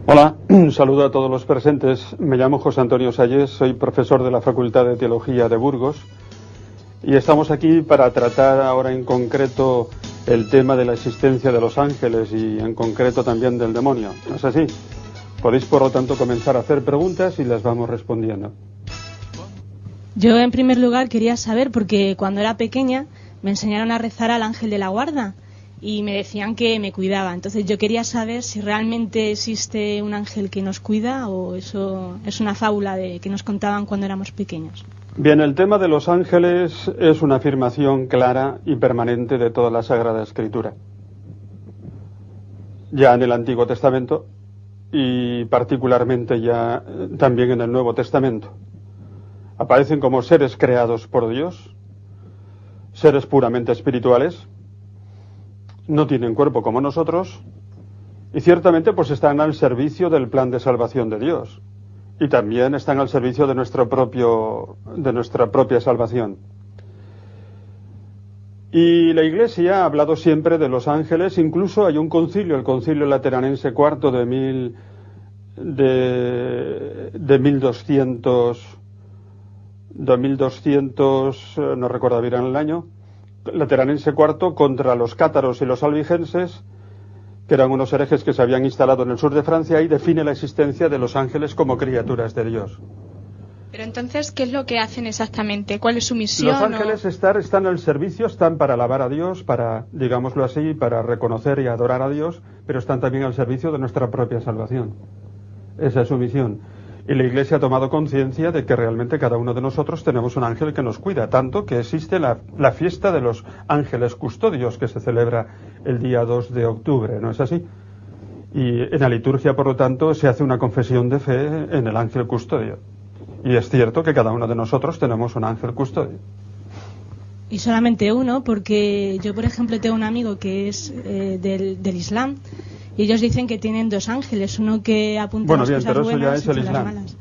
Hola, un saludo a todos los presentes. Me llamo José Antonio Salles, soy profesor de la Facultad de Teología de Burgos y estamos aquí para tratar ahora en concreto el tema de la existencia de los ángeles y en concreto también del demonio. ¿No es así? Podéis, por lo tanto, comenzar a hacer preguntas y las vamos respondiendo. Yo, en primer lugar, quería saber, porque cuando era pequeña me enseñaron a rezar al ángel de la guarda y me decían que me cuidaba. Entonces yo quería saber si realmente existe un ángel que nos cuida o eso es una fábula que nos contaban cuando éramos pequeños. Bien, el tema de los ángeles es una afirmación clara y permanente de toda la Sagrada Escritura. Ya en el Antiguo Testamento y particularmente ya también en el Nuevo Testamento. Aparecen como seres creados por Dios, seres puramente espirituales, no tienen cuerpo como nosotros y ciertamente pues están al servicio del plan de salvación de Dios y también están al servicio de nuestra propia salvación. Y la Iglesia ha hablado siempre de los ángeles, incluso hay un concilio, el Concilio Lateranense IV de 1200, no recuerdo bien el año, Lateranense IV, contra los cátaros y los albigenses, que eran unos herejes que se habían instalado en el sur de Francia, y define la existencia de los ángeles como criaturas de Dios. Pero entonces, ¿qué es lo que hacen exactamente? ¿Cuál es su misión? Los ángeles están al servicio, están para alabar a Dios, para, digámoslo así, para reconocer y adorar a Dios, pero están también al servicio de nuestra propia salvación. Esa es su misión. Y la Iglesia ha tomado conciencia de que realmente cada uno de nosotros tenemos un ángel que nos cuida, tanto que existe la fiesta de los ángeles custodios que se celebra el día 2 de octubre, ¿no es así? Y en la liturgia, por lo tanto, se hace una confesión de fe en el ángel custodio. Y es cierto que cada uno de nosotros tenemos un ángel custodio. Y solamente uno, porque yo, por ejemplo, tengo un amigo que es del Islam. Y ellos dicen que tienen dos ángeles, uno que apunta a las cosas buenas y otro a las malas.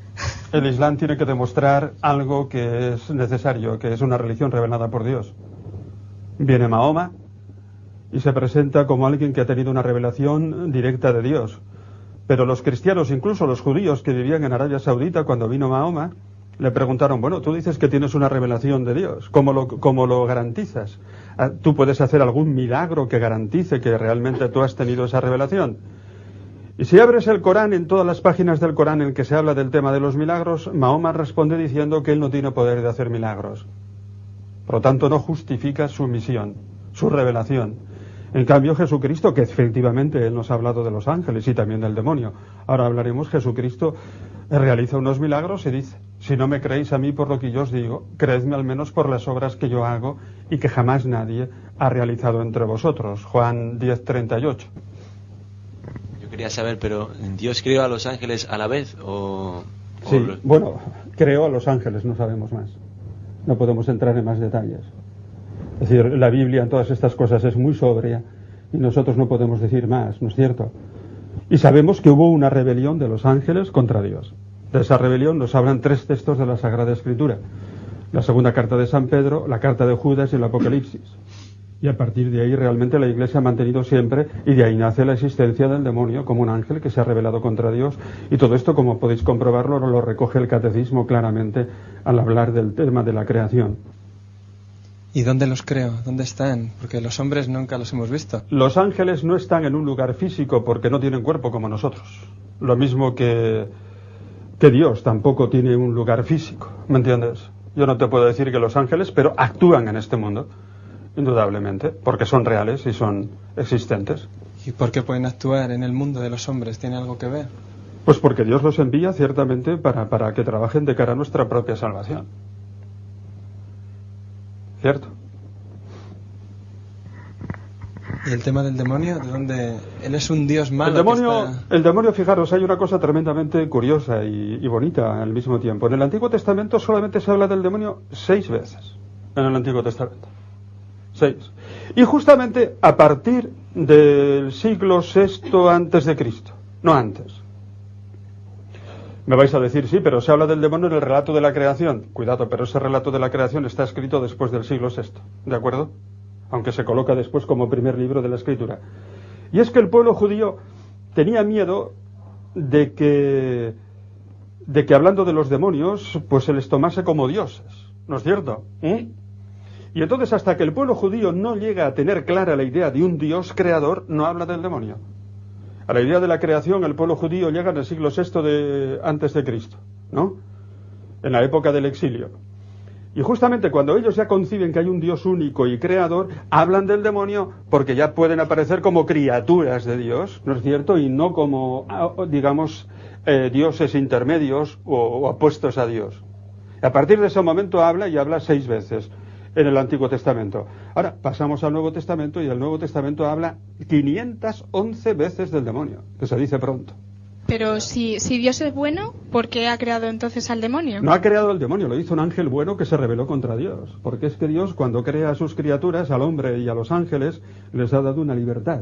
El Islam tiene que demostrar algo que es necesario, que es una religión revelada por Dios. Viene Mahoma y se presenta como alguien que ha tenido una revelación directa de Dios. Pero los cristianos, incluso los judíos que vivían en Arabia Saudita cuando vino Mahoma, le preguntaron, bueno, tú dices que tienes una revelación de Dios, ¿cómo lo garantizas? ¿Tú puedes hacer algún milagro que garantice que realmente tú has tenido esa revelación? Y si abres el Corán, en todas las páginas del Corán en que se habla del tema de los milagros, Mahoma responde diciendo que él no tiene poder de hacer milagros. Por lo tanto, no justifica su misión, su revelación. En cambio, Jesucristo, que efectivamente él nos ha hablado de los ángeles y también del demonio. Ahora hablaremos, Jesucristo realiza unos milagros y dice, si no me creéis a mí por lo que yo os digo, creedme al menos por las obras que yo hago y que jamás nadie ha realizado entre vosotros. Juan 10:38. Yo quería saber, pero ¿Dios creó a los ángeles a la vez o...? Sí, bueno, creó a los ángeles, no sabemos más. No podemos entrar en más detalles. Es decir, la Biblia en todas estas cosas es muy sobria y nosotros no podemos decir más, ¿no es cierto? Y sabemos que hubo una rebelión de los ángeles contra Dios. De esa rebelión nos hablan 3 textos de la Sagrada Escritura. La segunda carta de San Pedro, la carta de Judas y el Apocalipsis. Y a partir de ahí realmente la Iglesia ha mantenido siempre, y de ahí nace la existencia del demonio como un ángel que se ha rebelado contra Dios. Y todo esto, como podéis comprobarlo, lo recoge el Catecismo claramente al hablar del tema de la creación. ¿Y dónde los creo? ¿Dónde están? Porque los hombres nunca los hemos visto. Los ángeles no están en un lugar físico porque no tienen cuerpo como nosotros. Lo mismo que Dios tampoco tiene un lugar físico, ¿me entiendes? Yo no te puedo decir que los ángeles, pero actúan en este mundo, indudablemente, porque son reales y son existentes. ¿Y por qué pueden actuar en el mundo de los hombres? ¿Tiene algo que ver? Pues porque Dios los envía ciertamente para que trabajen de cara a nuestra propia salvación. ¿Cierto? ¿Y el tema del demonio? ¿De dónde? Él es un dios malo. El demonio, fijaros, hay una cosa tremendamente curiosa y bonita al mismo tiempo. En el Antiguo Testamento solamente se habla del demonio 6 veces. En el Antiguo Testamento. 6. Y justamente a partir del siglo VI antes de Cristo. No antes. Me vais a decir, sí, pero se habla del demonio en el relato de la creación. Cuidado, pero ese relato de la creación está escrito después del siglo VI. ¿De acuerdo? Aunque se coloca después como primer libro de la Escritura. Y es que el pueblo judío tenía miedo de que hablando de los demonios, pues se les tomase como dioses, ¿no es cierto? Y entonces, hasta que el pueblo judío no llega a tener clara la idea de un Dios creador, no habla del demonio. A la idea de la creación, el pueblo judío llega en el siglo VI antes de Cristo, ¿no? En la época del exilio. Y justamente cuando ellos ya conciben que hay un Dios único y creador, hablan del demonio porque ya pueden aparecer como criaturas de Dios, ¿no es cierto? Y no como, digamos, dioses intermedios o opuestos a Dios. A partir de ese momento habla, y habla 6 veces en el Antiguo Testamento. Ahora, pasamos al Nuevo Testamento, y el Nuevo Testamento habla 511 veces del demonio, que se dice pronto. Pero si Dios es bueno, ¿por qué ha creado entonces al demonio? No ha creado el demonio, lo hizo un ángel bueno que se rebeló contra Dios. Porque es que Dios, cuando crea a sus criaturas, al hombre y a los ángeles, les ha dado una libertad.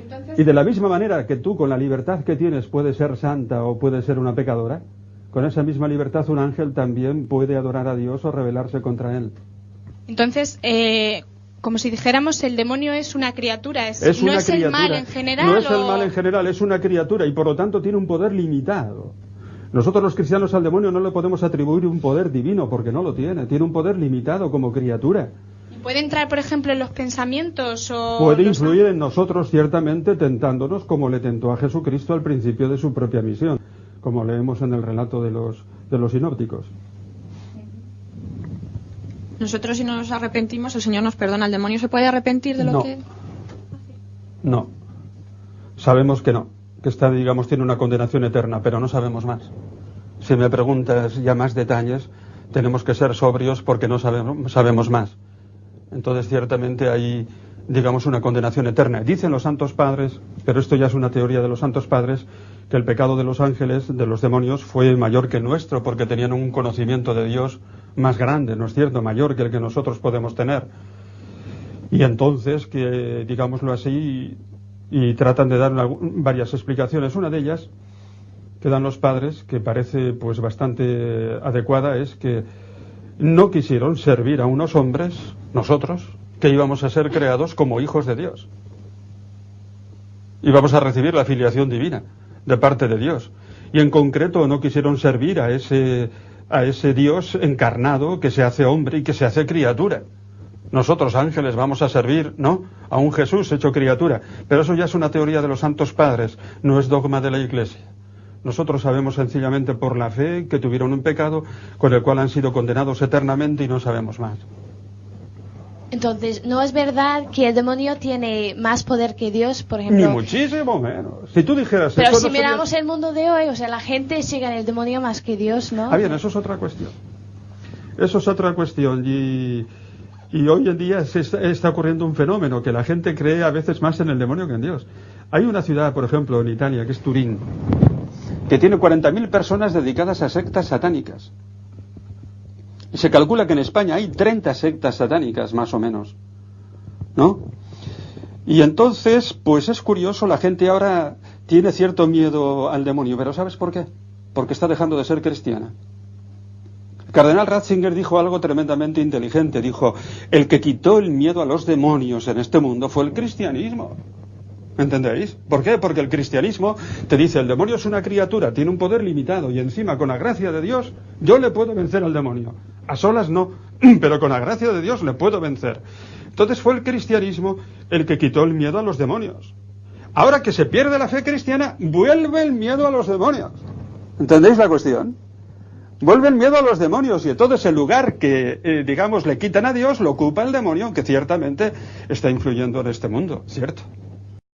Entonces, y de la misma manera que tú, con la libertad que tienes, puedes ser santa o puedes ser una pecadora, con esa misma libertad un ángel también puede adorar a Dios o rebelarse contra él. Entonces, como si dijéramos, el demonio es una criatura, no es el mal en general. No es el mal en general, es una criatura, y por lo tanto tiene un poder limitado. Nosotros los cristianos al demonio no le podemos atribuir un poder divino, porque no lo tiene un poder limitado como criatura. ¿Puede entrar, por ejemplo, en los pensamientos o...? Puede influir en nosotros, ciertamente, tentándonos como le tentó a Jesucristo al principio de su propia misión, como leemos en el relato de los sinópticos. Nosotros, si no nos arrepentimos, el Señor nos perdona. ¿El demonio se puede arrepentir de lo que...? No. Sabemos que no. Que esta, digamos, tiene una condenación eterna, pero no sabemos más. Si me preguntas ya más detalles, tenemos que ser sobrios porque no sabemos más. Entonces, ciertamente hay, digamos, una condenación eterna. Dicen los santos padres, pero esto ya es una teoría de los santos padres, que el pecado de los ángeles, de los demonios, fue mayor que el nuestro, porque tenían un conocimiento de Dios más grande, ¿no es cierto?, mayor que el que nosotros podemos tener. Y entonces, que digámoslo así, y tratan de dar varias explicaciones. Una de ellas que dan los padres, que parece pues bastante adecuada, es que no quisieron servir a unos hombres, nosotros, que íbamos a ser creados como hijos de Dios. Íbamos a recibir la filiación divina de parte de Dios. Y en concreto no quisieron servir a ese Dios encarnado que se hace hombre y que se hace criatura. Nosotros, ángeles, vamos a servir, ¿no?, a un Jesús hecho criatura. Pero eso ya es una teoría de los santos padres, no es dogma de la Iglesia. Nosotros sabemos sencillamente por la fe que tuvieron un pecado con el cual han sido condenados eternamente y no sabemos más. Entonces, ¿no es verdad que el demonio tiene más poder que Dios, por ejemplo? Ni muchísimo menos. Si tú dijeras... Pero eso si no miramos sería... el mundo de hoy, o sea, la gente sigue en el demonio más que Dios, ¿no? Ah, bien, eso es otra cuestión. Eso es otra cuestión. Y hoy en día está ocurriendo un fenómeno, que la gente cree a veces más en el demonio que en Dios. Hay una ciudad, por ejemplo, en Italia, que es Turín, que tiene 40.000 personas dedicadas a sectas satánicas. Y se calcula que en España hay 30 sectas satánicas, más o menos, ¿no? Y entonces, pues es curioso, la gente ahora tiene cierto miedo al demonio, pero ¿sabes por qué? Porque está dejando de ser cristiana. El cardenal Ratzinger dijo algo tremendamente inteligente, dijo: el que quitó el miedo a los demonios en este mundo fue el cristianismo. ¿Entendéis? ¿Por qué? Porque el cristianismo te dice: el demonio es una criatura, tiene un poder limitado, y encima, con la gracia de Dios, yo le puedo vencer al demonio. A solas no, pero con la gracia de Dios le puedo vencer. Entonces fue el cristianismo el que quitó el miedo a los demonios. Ahora que se pierde la fe cristiana, vuelve el miedo a los demonios. ¿Entendéis la cuestión? Vuelve el miedo a los demonios, y entonces el lugar que, digamos, le quitan a Dios, lo ocupa el demonio, que ciertamente está influyendo en este mundo, ¿cierto?